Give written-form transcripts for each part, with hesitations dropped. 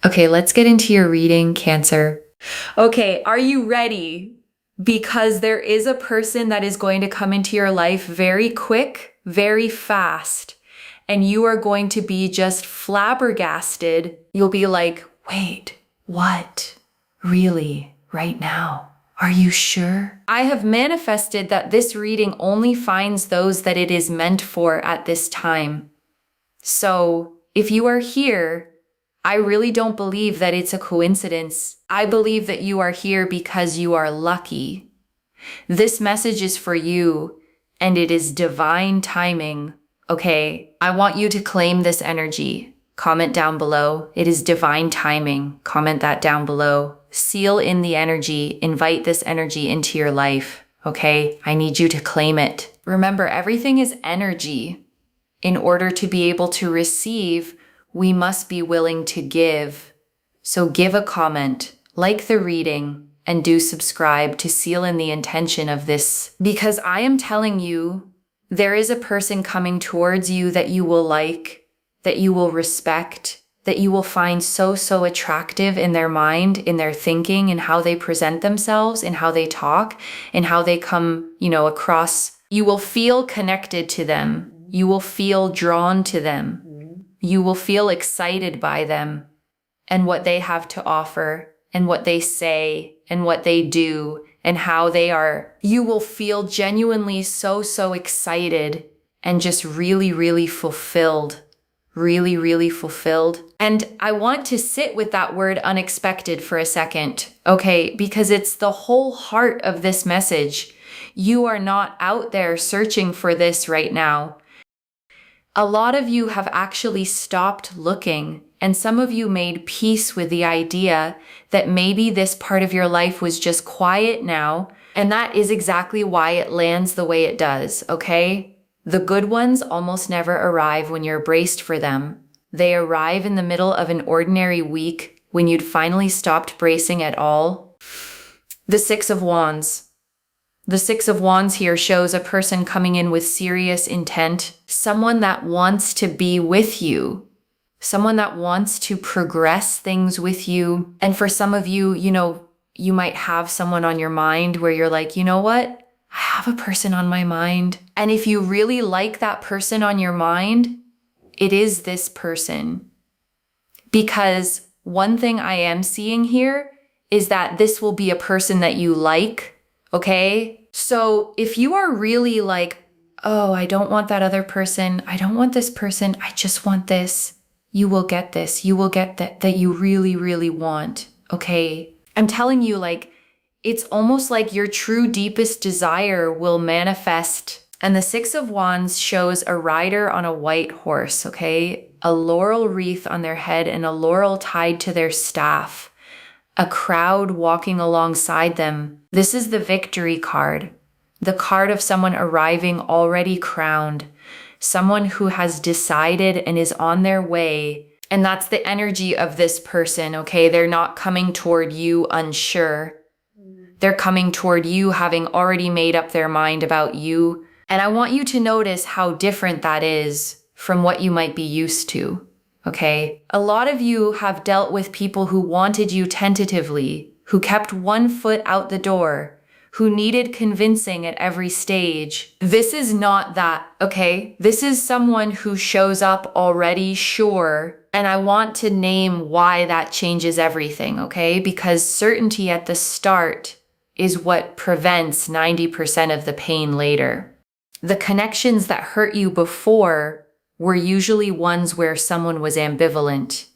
Okay, let's get into your reading, Cancer. Okay, are you ready? Because there is a person that is going to come into your life very quick, very fast, and you are going to be just flabbergasted. You'll be like, wait, what? Really? Right now? Are you sure? I have manifested that this reading only finds those that it is meant for at this time. So if you are here, I really don't believe that it's a coincidence. I believe that you are here because you are lucky. This message is for you, and it is divine timing, okay? I want you to claim this energy. Comment down below. It is divine timing. Comment that down below. Seal in the energy. Invite this energy into your life, okay? I need you to claim it. Remember, everything is energy. In order to be able to receive, we must be willing to give. So give a comment, like the reading, and do subscribe to seal in the intention of this. Because I am telling you, there is a person coming towards you that you will like, that you will respect, that you will find so attractive in their mind, in their thinking, in how they present themselves, in how they talk, in how they come, across. You will feel connected to them. You will feel drawn to them. You will feel excited by them and what they have to offer and what they say and what they do and how they are. You will feel genuinely so excited and just really fulfilled. Really fulfilled. And I want to sit with that word unexpected for a second, okay? Because it's the whole heart of this message. You are not out there searching for this right now. A lot of you have actually stopped looking, and some of you made peace with the idea that maybe this part of your life was just quiet now, and that is exactly why it lands the way it does, okay? The good ones almost never arrive when you're braced for them. They arrive in the middle of an ordinary week when you'd finally stopped bracing at all. The Six of Wands. The Six of Wands here shows a person coming in with serious intent, someone that wants to be with you, someone that wants to progress things with you. And for some of you, you might have someone on your mind where you're like, you know what? I have a person on my mind. And if you really like that person on your mind, it is this person. Because one thing I am seeing here is that this will be a person that you like, okay? So if you are really like, oh, I don't want that other person. I don't want this person. I just want this. You will get this. You will get that you really want, okay? I'm telling you, it's almost like your true deepest desire will manifest. And the Six of Wands shows a rider on a white horse, okay? A laurel wreath on their head and a laurel tied to their staff. A crowd walking alongside them. This is the victory card. The card of someone arriving already crowned. Someone who has decided and is on their way. And that's the energy of this person, okay? They're not coming toward you unsure. They're coming toward you having already made up their mind about you. And I want you to notice how different that is from what you might be used to, okay? A lot of you have dealt with people who wanted you tentatively, who kept one foot out the door, who needed convincing at every stage. This is not that, okay? This is someone who shows up already sure. And I want to name why that changes everything, okay? Because certainty at the start is what prevents 90% of the pain later. The connections that hurt you before were usually ones where someone was ambivalent,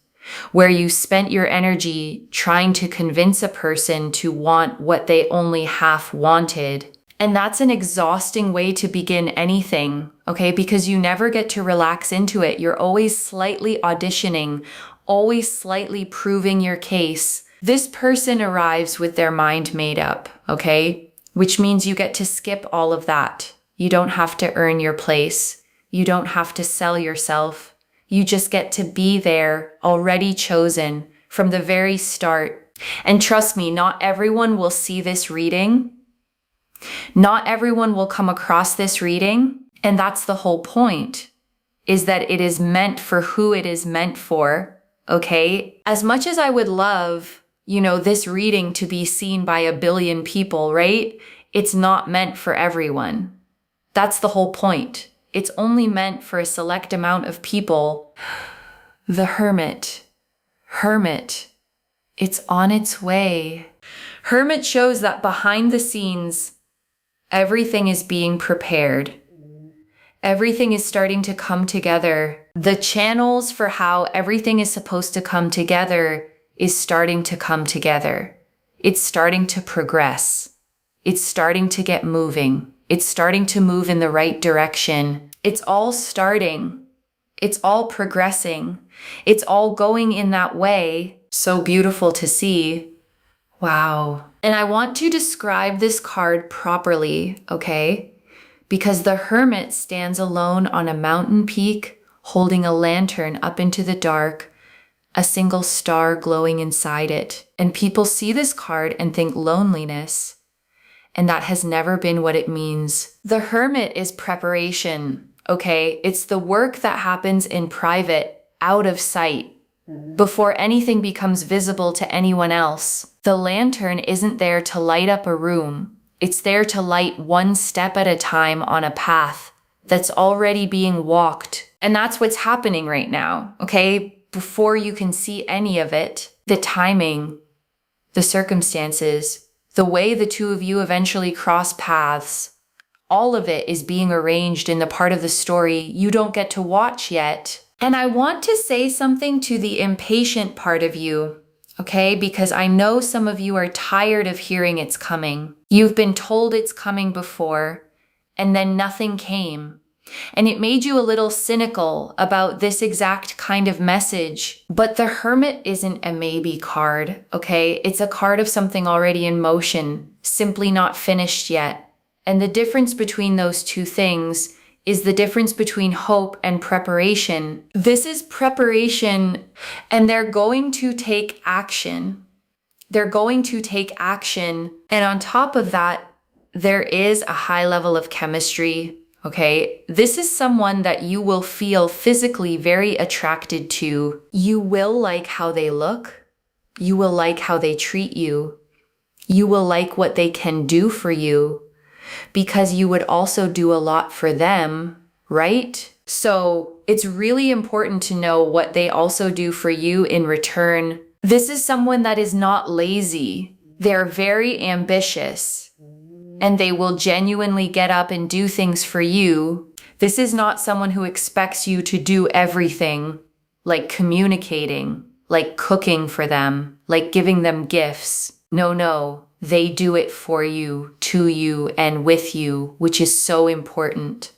where you spent your energy trying to convince a person to want what they only half wanted. And that's an exhausting way to begin anything, okay? Because you never get to relax into it. You're always slightly auditioning, always slightly proving your case. This person arrives with their mind made up, okay? Which means you get to skip all of that. You don't have to earn your place. You don't have to sell yourself. You just get to be there, already chosen from the very start. And trust me, not everyone will see this reading. Not everyone will come across this reading. And that's the whole point, is that it is meant for who it is meant for. okay? As much as I would love, this reading to be seen by 1 billion people, right? It's not meant for everyone. That's the whole point. It's only meant for a select amount of people. The Hermit. Hermit. It's on its way. Hermit shows that behind the scenes, everything is being prepared. Everything is starting to come together. The channels for how everything is supposed to come together is starting to come together. It's starting to progress. It's starting to get moving. It's starting to move in the right direction. It's all starting. It's all progressing. It's all going in that way. So beautiful to see. Wow. And I want to describe this card properly, okay? Because the Hermit stands alone on a mountain peak, holding a lantern up into the dark, a single star glowing inside it. And people see this card and think loneliness, and that has never been what it means. The Hermit is preparation, okay? It's the work that happens in private, out of sight, before anything becomes visible to anyone else. The lantern isn't there to light up a room. It's there to light one step at a time on a path that's already being walked. And that's what's happening right now, okay? Before you can see any of it, the timing, the circumstances, the way the two of you eventually cross paths, all of it is being arranged in the part of the story you don't get to watch yet. And I want to say something to the impatient part of you, okay? Because I know some of you are tired of hearing it's coming. You've been told it's coming before, and then nothing came. And it made you a little cynical about this exact kind of message. But the Hermit isn't a maybe card, okay? It's a card of something already in motion, simply not finished yet. And the difference between those two things is the difference between hope and preparation. This is preparation, and they're going to take action. They're going to take action. And on top of that, there is a high level of chemistry, okay? This is someone that you will feel physically very attracted to. You will like how they look. You will like how they treat you. You will like what they can do for you, because you would also do a lot for them, right? So it's really important to know what they also do for you in return. This is someone that is not lazy. They're very ambitious, and they will genuinely get up and do things for you. This is not someone who expects you to do everything, like communicating, like cooking for them, like giving them gifts. No. They do it for you, to you, and with you, which is so important.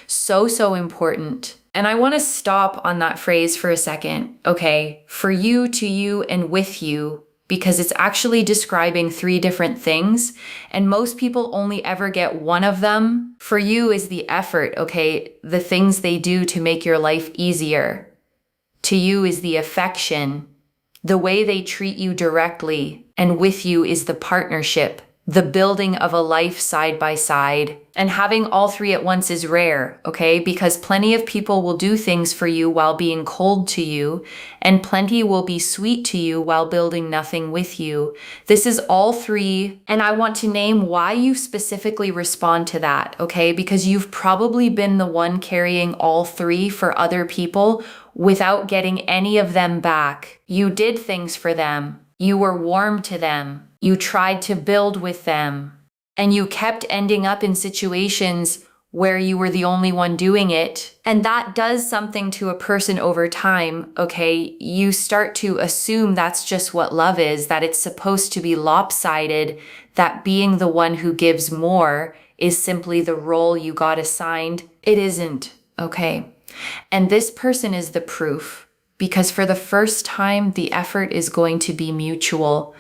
So important. And I want to stop on that phrase for a second, okay? For you, to you, and with you, because it's actually describing 3 different things, and most people only ever get one of them. For you is the effort, okay? The things they do to make your life easier. To you is the affection, the way they treat you directly. And with you is the partnership, the building of a life side by side. And having all 3 at once is rare, okay? Because plenty of people will do things for you while being cold to you, and plenty will be sweet to you while building nothing with you. This is all 3, and I want to name why you specifically respond to that, okay? Because you've probably been the one carrying all 3 for other people without getting any of them back. You did things for them. You were warm to them. You tried to build with them. And you kept ending up in situations where you were the only one doing it. And that does something to a person over time, okay? You start to assume that's just what love is, that it's supposed to be lopsided, that being the one who gives more is simply the role you got assigned. It isn't, okay? And this person is the proof. Because for the first time, the effort is going to be mutual,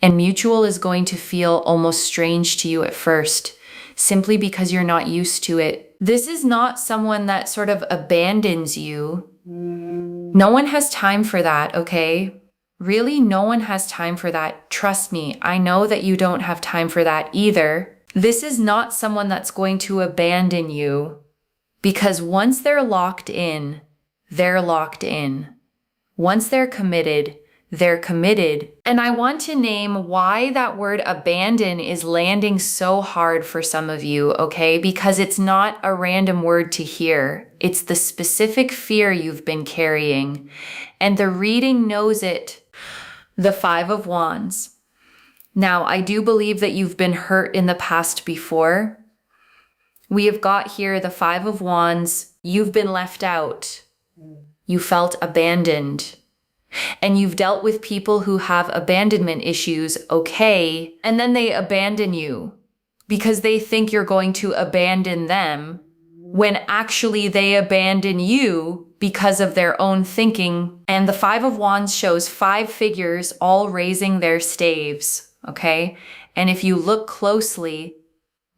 and mutual is going to feel almost strange to you at first, simply because you're not used to it. This is not someone that sort of abandons you. No one has time for that, okay? Really, no one has time for that. Trust me, I know that you don't have time for that either. This is not someone that's going to abandon you, because once they're locked in, they're locked in. Once they're committed, they're committed. And I want to name why that word abandon is landing so hard for some of you, okay? Because it's not a random word to hear. It's the specific fear you've been carrying. And the reading knows it. The Five of Wands. Now, I do believe that you've been hurt in the past before. We have got here the Five of Wands. You've been left out. You felt abandoned. And you've dealt with people who have abandonment issues, okay, and then they abandon you because they think you're going to abandon them when actually they abandon you because of their own thinking. And the Five of Wands shows 5 figures all raising their staves, okay? And if you look closely,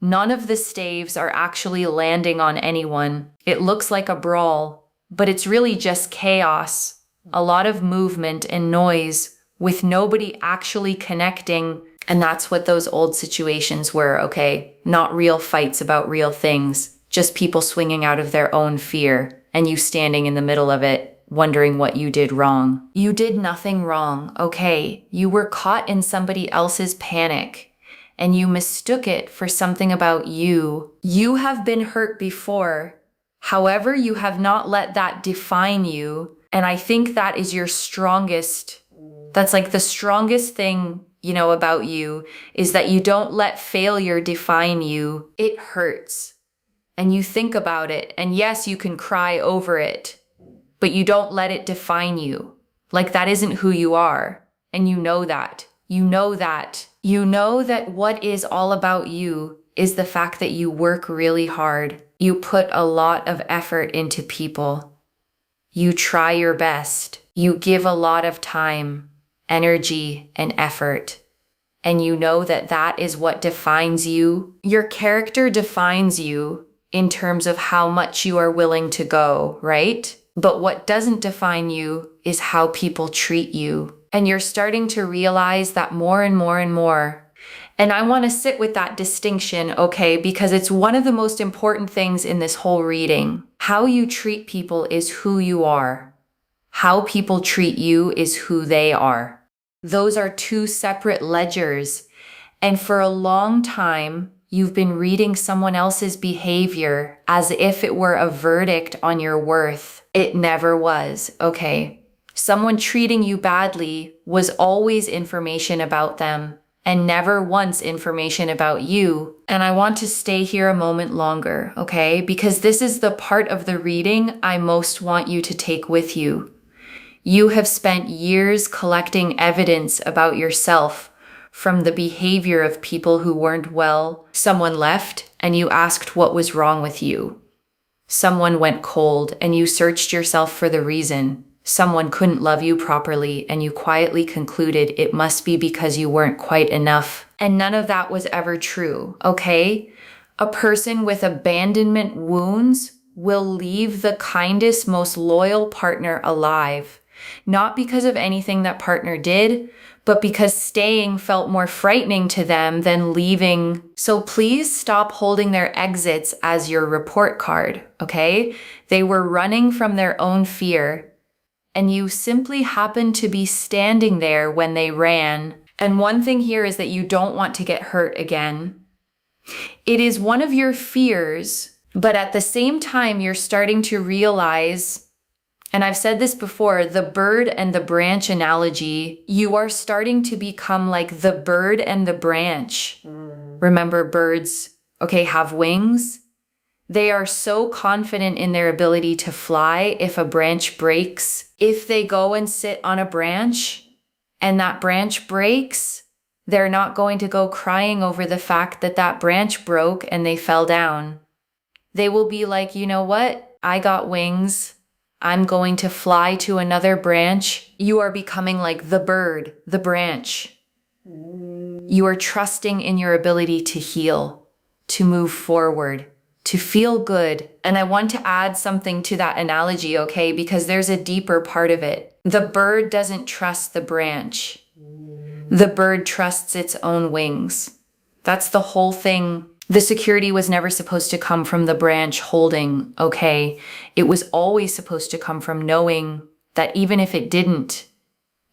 none of the staves are actually landing on anyone. It looks like a brawl, but it's really just chaos. A lot of movement and noise with nobody actually connecting. And that's what those old situations were, okay? Not real fights about real things, just people swinging out of their own fear and you standing in the middle of it, wondering what you did wrong. You did nothing wrong, okay? You were caught in somebody else's panic and you mistook it for something about you. You have been hurt before. However, you have not let that define you. And I think that is your strongest, that's like the strongest thing, you know, about you is that you don't let failure define you. It hurts. And you think about it. And yes, you can cry over it, but you don't let it define you. Like that isn't who you are. And you know that. You know that. You know that what is all about you is the fact that you work really hard. You put a lot of effort into people. You try your best. You give a lot of time, energy, and effort. And you know that that is what defines you. Your character defines you in terms of how much you are willing to go, right? But what doesn't define you is how people treat you. And you're starting to realize that more and more and more. And I want to sit with that distinction, okay, because it's one of the most important things in this whole reading. How you treat people is who you are. How people treat you is who they are. Those are 2 separate ledgers. And for a long time, you've been reading someone else's behavior as if it were a verdict on your worth. It never was, okay? Someone treating you badly was always information about them. And never once information about you. And I want to stay here a moment longer, okay? Because this is the part of the reading I most want you to take with you. You have spent years collecting evidence about yourself from the behavior of people who weren't well. Someone left and you asked what was wrong with you. Someone went cold and you searched yourself for the reason. Someone couldn't love you properly and you quietly concluded it must be because you weren't quite enough. And none of that was ever true, okay? A person with abandonment wounds will leave the kindest, most loyal partner alive. Not because of anything that partner did, but because staying felt more frightening to them than leaving. So please stop holding their exits as your report card, okay? They were running from their own fear. And you simply happen to be standing there when they ran. And one thing here is that you don't want to get hurt again. It is one of your fears, but at the same time, you're starting to realize, and I've said this before, the bird and the branch analogy, you are starting to become like the bird and the branch. Remember, birds, okay, have wings. They are so confident in their ability to fly if a branch breaks. If they go and sit on a branch and that branch breaks, they're not going to go crying over the fact that that branch broke and they fell down. They will be like, you know what? I got wings. I'm going to fly to another branch. You are becoming like the bird, the branch. You are trusting in your ability to heal, to move forward, to feel good. And I want to add something to that analogy, okay? Because there's a deeper part of it. The bird doesn't trust the branch. The bird trusts its own wings. That's the whole thing. The security was never supposed to come from the branch holding, okay? It was always supposed to come from knowing that even if it didn't,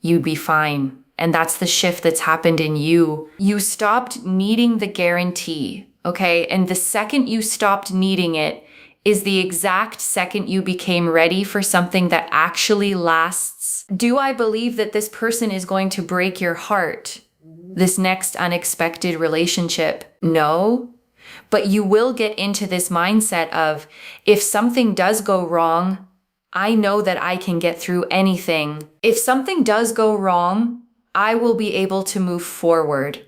you'd be fine. And that's the shift that's happened in you. You stopped needing the guarantee, okay? And the second you stopped needing it is the exact second you became ready for something that actually lasts. Do I believe that this person is going to break your heart? This next unexpected relationship? No. But you will get into this mindset of, if something does go wrong, I know that I can get through anything. If something does go wrong, I will be able to move forward.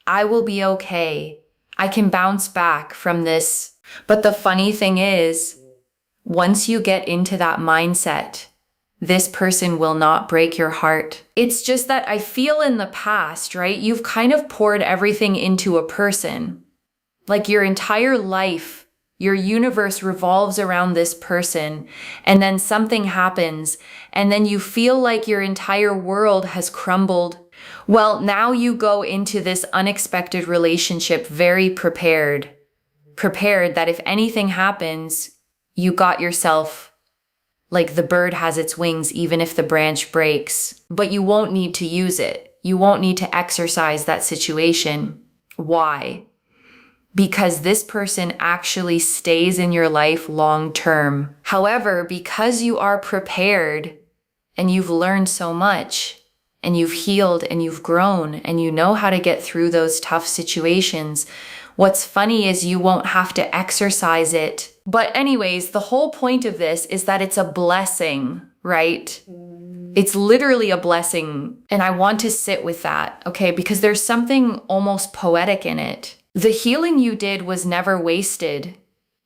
I will be okay. I can bounce back from this. But the funny thing is, once you get into that mindset, this person will not break your heart. It's just that I feel in the past, right? You've kind of poured everything into a person. Like your entire life, your universe revolves around this person, and then something happens, and then you feel like your entire world has crumbled. Well, now you go into this unexpected relationship very prepared that if anything happens, you got yourself, like the bird has its wings even if the branch breaks, but you won't need to use it. You won't need to exercise that situation. Why? Because this person actually stays in your life long term. However, because you are prepared and you've learned so much and you've healed and you've grown and you know how to get through those tough situations, what's funny is you won't have to exercise it. But anyways, the whole point of this is that it's a blessing, right? It's literally a blessing. And I want to sit with that, okay? Because there's something almost poetic in it. The healing you did was never wasted,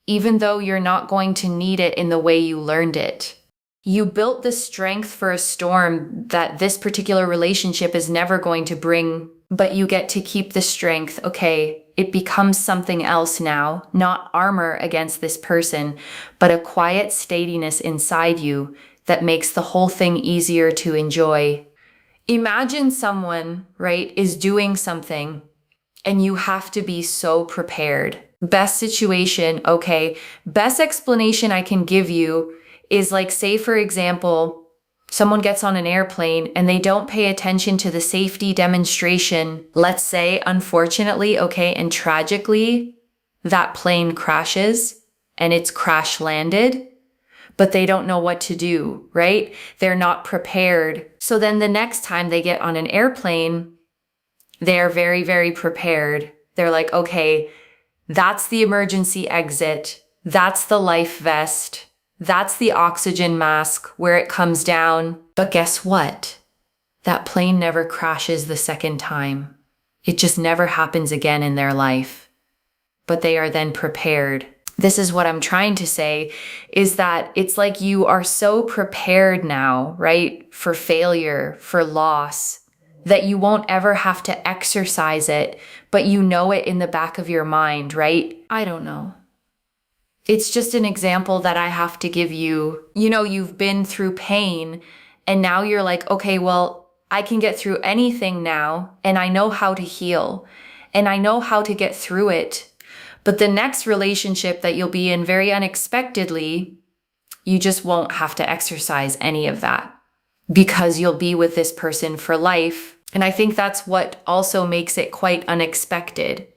even though you're not going to need it in the way you learned it. You built the strength for a storm that this particular relationship is never going to bring, but you get to keep the strength. Okay, it becomes something else now, not armor against this person, but a quiet steadiness inside you that makes the whole thing easier to enjoy. Imagine someone, right, is doing something and you have to be so prepared. Best situation, okay, best explanation I can give you is like, say for example, someone gets on an airplane and they don't pay attention to the safety demonstration. Let's say, unfortunately, okay, and tragically, that plane crashes and it's crash landed, but they don't know what to do, right? They're not prepared. So then the next time they get on an airplane, they're very, very prepared. They're like, okay, that's the emergency exit. That's the life vest. That's the oxygen mask where it comes down. But guess what? That plane never crashes the second time. It just never happens again in their life. But they are then prepared. This is what I'm trying to say, is that it's like you are so prepared now, right? For failure, for loss, that you won't ever have to exercise it, but you know it in the back of your mind, right? I don't know. It's just an example that I have to give you. You know, you've been through pain and now you're like, okay, well, I can get through anything now and I know how to heal and I know how to get through it. But the next relationship that you'll be in very unexpectedly, you just won't have to exercise any of that because you'll be with this person for life. And I think that's what also makes it quite unexpected,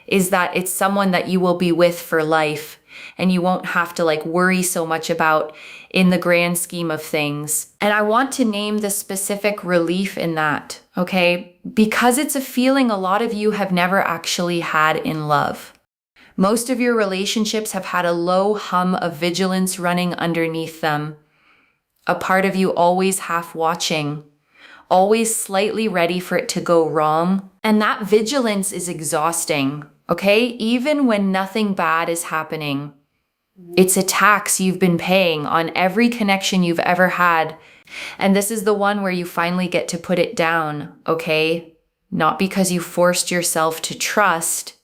is that it's someone that you will be with for life and you won't have to like worry so much about in the grand scheme of things. And I want to name the specific relief in that, okay? Because it's a feeling a lot of you have never actually had in love. Most of your relationships have had a low hum of vigilance running underneath them. A part of you always half watching, always slightly ready for it to go wrong. And that vigilance is exhausting, okay? Even when nothing bad is happening. It's a tax you've been paying on every connection you've ever had. And this is the one where you finally get to put it down, okay? Not because you forced yourself to trust,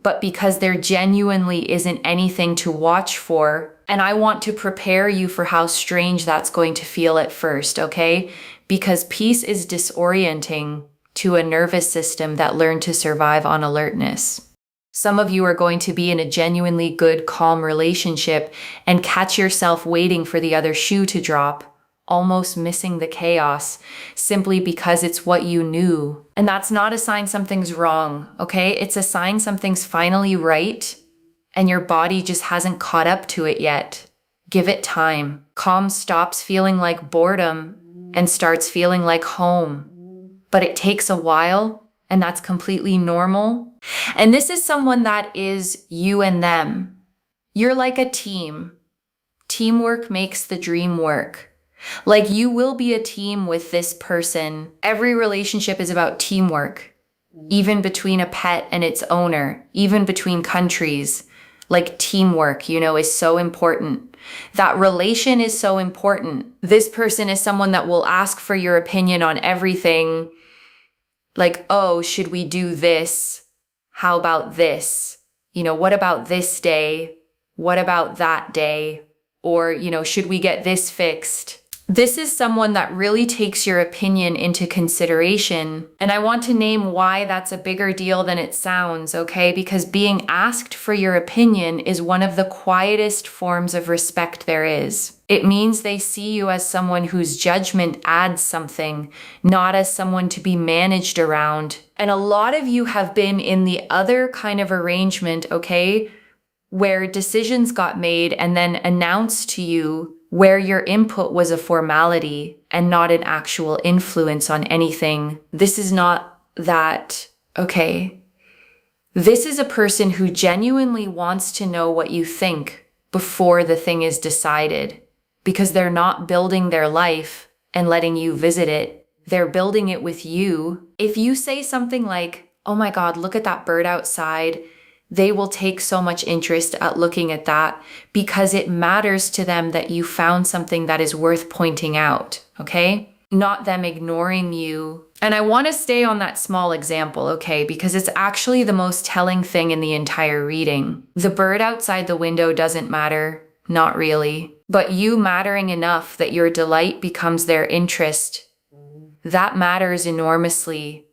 but because there genuinely isn't anything to watch for. And I want to prepare you for how strange that's going to feel at first, okay? Because peace is disorienting to a nervous system that learned to survive on alertness. Some of you are going to be in a genuinely good, calm relationship and catch yourself waiting for the other shoe to drop, almost missing the chaos simply because it's what you knew. And that's not a sign something's wrong, okay? It's a sign something's finally right and your body just hasn't caught up to it yet. Give it time. Calm stops feeling like boredom and starts feeling like home. But it takes a while, and that's completely normal. And this is someone that is you and them. You're like a team. Teamwork makes the dream work. Like you will be a team with this person. Every relationship is about teamwork, even between a pet and its owner, even between countries. Like teamwork, is so important. That relation is so important. This person is someone that will ask for your opinion on everything. Like, oh, should we do this? How about this? What about this day? What about that day? Or, should we get this fixed? This is someone that really takes your opinion into consideration. And I want to name why that's a bigger deal than it sounds, okay? Because being asked for your opinion is one of the quietest forms of respect there is. It means they see you as someone whose judgment adds something, not as someone to be managed around. And a lot of you have been in the other kind of arrangement, okay? Where decisions got made and then announced to you, where your input was a formality and not an actual influence on anything. This is not that, okay? This is a person who genuinely wants to know what you think before the thing is decided, because they're not building their life and letting you visit it. They're building it with you. If you say something like, oh my God, look at that bird outside, they will take so much interest at looking at that because it matters to them that you found something that is worth pointing out, okay? Not them ignoring you. And I want to stay on that small example, okay? Because it's actually the most telling thing in the entire reading. The bird outside the window doesn't matter, not really. But you mattering enough that your delight becomes their interest, that matters enormously.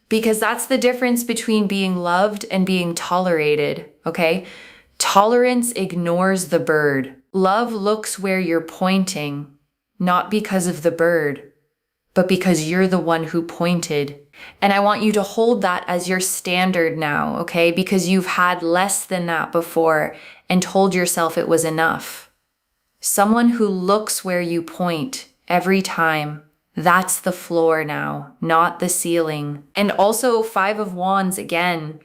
Because that's the difference between being loved and being tolerated, okay? Tolerance ignores the bird. Love looks where you're pointing, not because of the bird, but because you're the one who pointed. And I want you to hold that as your standard now, okay? Because you've had less than that before and told yourself it was enough. Someone who looks where you point every time. That's the floor now, not the ceiling. And also 5 of Wands again,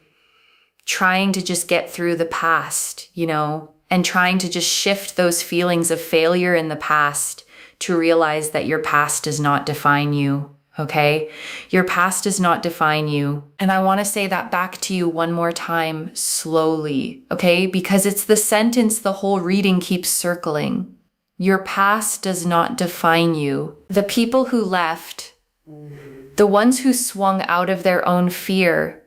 trying to just get through the past, and trying to just shift those feelings of failure in the past to realize that your past does not define you, okay? Your past does not define you. And I want to say that back to you one more time slowly, okay? Because it's the sentence the whole reading keeps circling. Your past does not define you. The people who left, the ones who swung out of their own fear,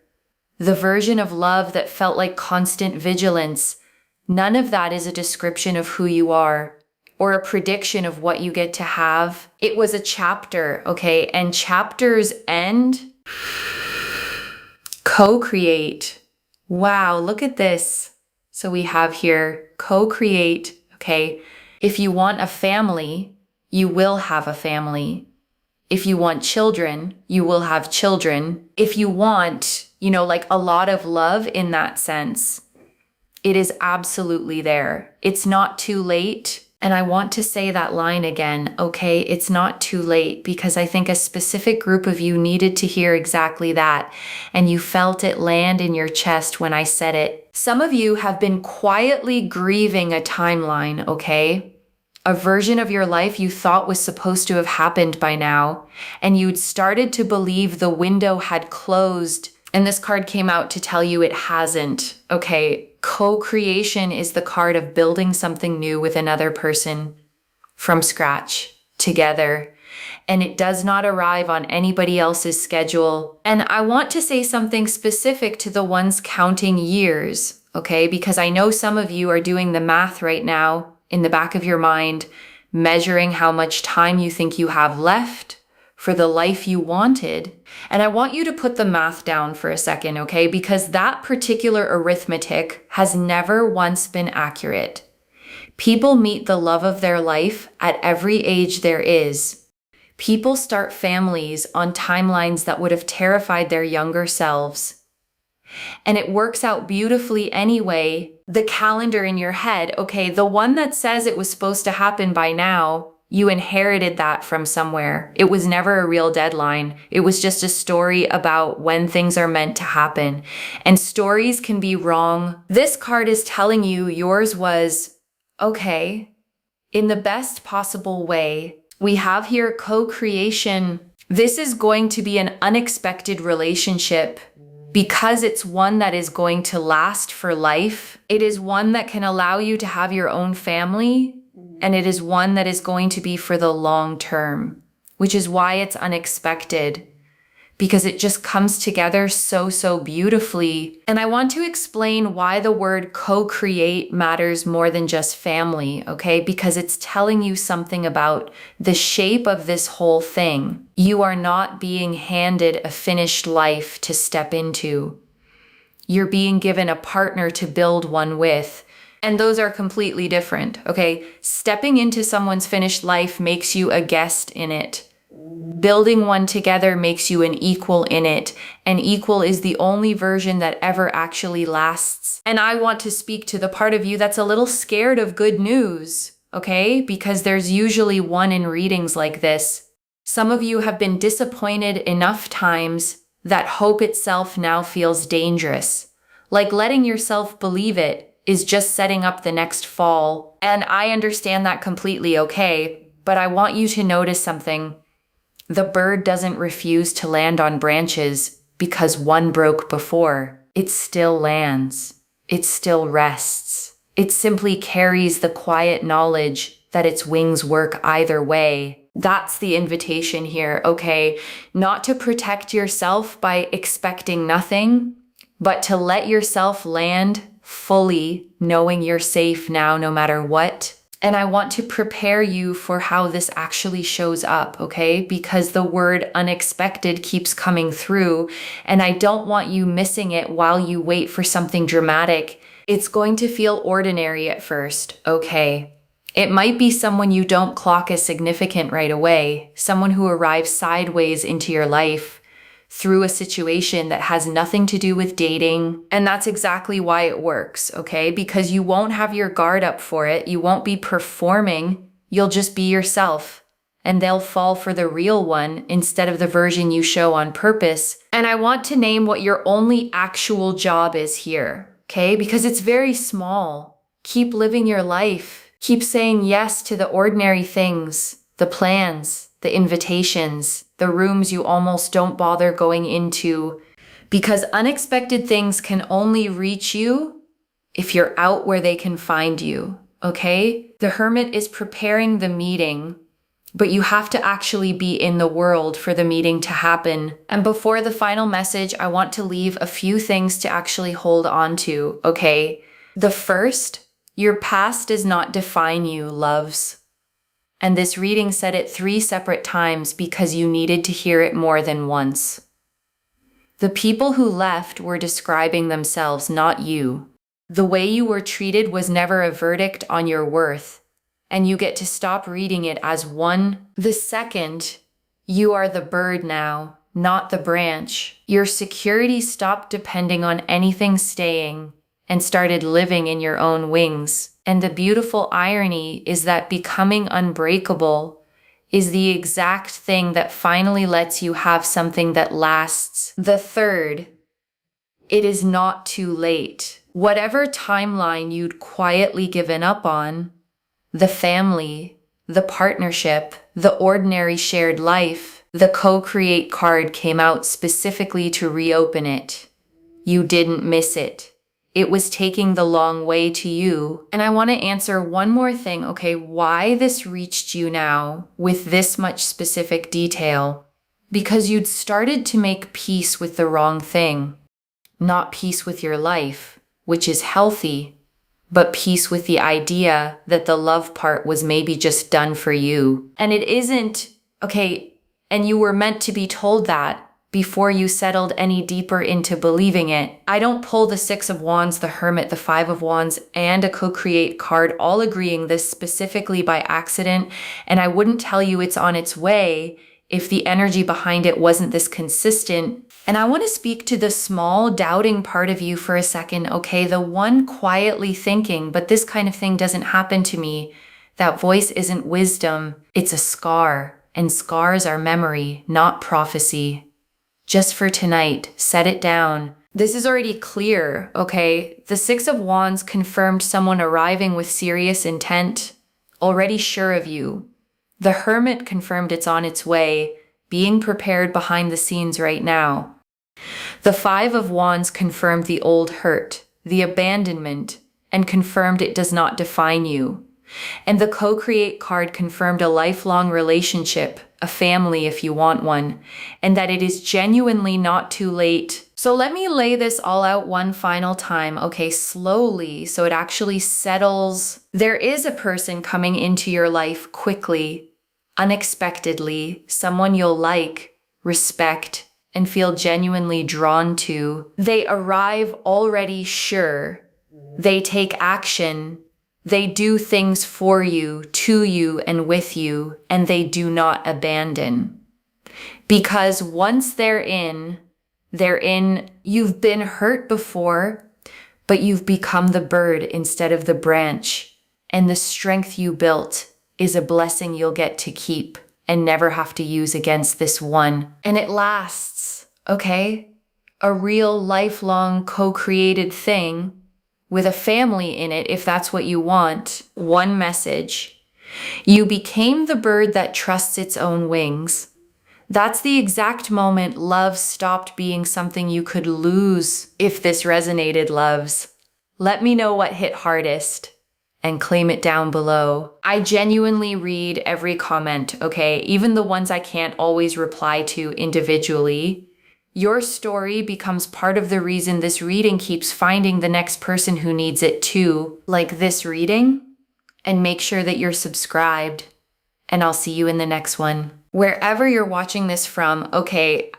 the version of love that felt like constant vigilance, none of that is a description of who you are or a prediction of what you get to have. It was a chapter, okay? And chapters end. Co-create. Wow, look at this. So we have here co-create, okay? If you want a family, you will have a family. If you want children, you will have children. If you want, like a lot of love in that sense, it is absolutely there. It's not too late. And I want to say that line again, okay? It's not too late, because I think a specific group of you needed to hear exactly that. And you felt it land in your chest when I said it. Some of you have been quietly grieving a timeline, okay? A version of your life you thought was supposed to have happened by now, and you'd started to believe the window had closed, and this card came out to tell you it hasn't. Okay, co-creation is the card of building something new with another person from scratch, together, and it does not arrive on anybody else's schedule. And I want to say something specific to the ones counting years, okay? Because I know some of you are doing the math right now in the back of your mind, measuring how much time you think you have left for the life you wanted. And I want you to put the math down for a second, okay? Because that particular arithmetic has never once been accurate. People meet the love of their life at every age there is. People start families on timelines that would have terrified their younger selves. And it works out beautifully anyway. The calendar in your head, okay, the one that says it was supposed to happen by now, you inherited that from somewhere. It was never a real deadline. It was just a story about when things are meant to happen. And stories can be wrong. This card is telling you yours was, okay, in the best possible way. We have here co-creation. This is going to be an unexpected relationship because it's one that is going to last for life. It is one that can allow you to have your own family, and it is one that is going to be for the long term, which is why it's unexpected, because it just comes together so beautifully. And I want to explain why the word co-create matters more than just family, okay? Because it's telling you something about the shape of this whole thing. You are not being handed a finished life to step into. You're being given a partner to build one with. And those are completely different, okay? Stepping into someone's finished life makes you a guest in it. Building one together makes you an equal in it. An equal is the only version that ever actually lasts. And I want to speak to the part of you that's a little scared of good news, okay? Because there's usually one in readings like this. Some of you have been disappointed enough times that hope itself now feels dangerous. Like letting yourself believe it is just setting up the next fall. And I understand that completely, okay? But I want you to notice something. The bird doesn't refuse to land on branches because one broke before. It still lands. It still rests. It simply carries the quiet knowledge that its wings work either way. That's the invitation here, okay? Not to protect yourself by expecting nothing, but to let yourself land fully, knowing you're safe now no matter what. And I want to prepare you for how this actually shows up, okay? Because the word unexpected keeps coming through, and I don't want you missing it while you wait for something dramatic. It's going to feel ordinary at first, okay? It might be someone you don't clock as significant right away, someone who arrives sideways into your life through a situation that has nothing to do with dating. And that's exactly why it works, okay? Because you won't have your guard up for it. You won't be performing. You'll just be yourself. And they'll fall for the real one instead of the version you show on purpose. And I want to name what your only actual job is here, okay? Because it's very small. Keep living your life. Keep saying yes to the ordinary things, the plans, the invitations, the rooms you almost don't bother going into, because unexpected things can only reach you if you're out where they can find you, okay? The Hermit is preparing the meeting, but you have to actually be in the world for the meeting to happen. And before the final message, I want to leave a few things to actually hold on to, okay? The first, your past does not define you, loves. And this reading said it 3 separate times because you needed to hear it more than once. The people who left were describing themselves, not you. The way you were treated was never a verdict on your worth, and you get to stop reading it as one. The second, you are the bird now, not the branch. Your security stopped depending on anything staying and started living in your own wings. And the beautiful irony is that becoming unbreakable is the exact thing that finally lets you have something that lasts. The third, it is not too late. Whatever timeline you'd quietly given up on, the family, the partnership, the ordinary shared life, the co-create card came out specifically to reopen it. You didn't miss it. It was taking the long way to you. And I want to answer one more thing, okay? Why this reached you now with this much specific detail? Because you'd started to make peace with the wrong thing, not peace with your life, which is healthy, but peace with the idea that the love part was maybe just done for you. And it isn't, okay, and you were meant to be told that, before you settled any deeper into believing it. I don't pull the Six of Wands, the Hermit, the Five of Wands, and a co-create card all agreeing this specifically by accident, and I wouldn't tell you it's on its way if the energy behind it wasn't this consistent. And I want to speak to the small doubting part of you for a second, okay? The one quietly thinking, but this kind of thing doesn't happen to me. That voice isn't wisdom, it's a scar, and scars are memory, not prophecy. Just for tonight, set it down. This is already clear, okay? The Six of Wands confirmed someone arriving with serious intent, already sure of you. The Hermit confirmed it's on its way, being prepared behind the scenes right now. The Five of Wands confirmed the old hurt, the abandonment, and confirmed it does not define you. And the co-create card confirmed a lifelong relationship, a family if you want one, and that it is genuinely not too late. So let me lay this all out one final time, okay, slowly, so it actually settles. There is a person coming into your life quickly, unexpectedly, someone you'll like, respect, and feel genuinely drawn to. They arrive already sure. They take action. They do things for you, to you, and with you, and they do not abandon. Because once they're in, you've been hurt before, but you've become the bird instead of the branch, and the strength you built is a blessing you'll get to keep and never have to use against this one. And it lasts, okay? A real lifelong co-created thing with a family in it, if that's what you want. One message. You became the bird that trusts its own wings. That's the exact moment love stopped being something you could lose. If this resonated, loves, let me know what hit hardest and claim it down below. I genuinely read every comment, okay? Even the ones I can't always reply to individually. Your story becomes part of the reason this reading keeps finding the next person who needs it too, like this reading. And make sure that you're subscribed, and I'll see you in the next one. Wherever you're watching this from, okay,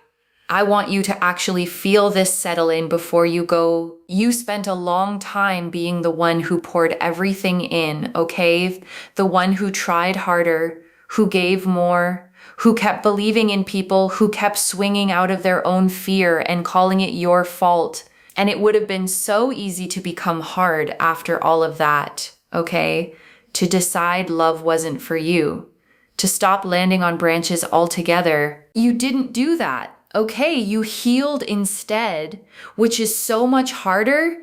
I want you to actually feel this settle in before you go. You spent a long time being the one who poured everything in, okay? The one who tried harder, who gave more, who kept believing in people, who kept swinging out of their own fear and calling it your fault. And it would have been so easy to become hard after all of that, okay? To decide love wasn't for you, to stop landing on branches altogether. You didn't do that, okay? You healed instead, which is so much harder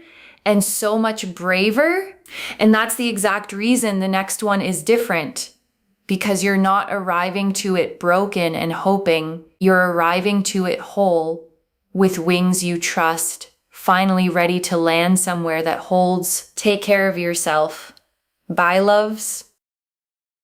and so much braver. And that's the exact reason the next one is different. Because you're not arriving to it broken and hoping, you're arriving to it whole, with wings you trust, finally ready to land somewhere that holds. Take care of yourself. Bye, loves.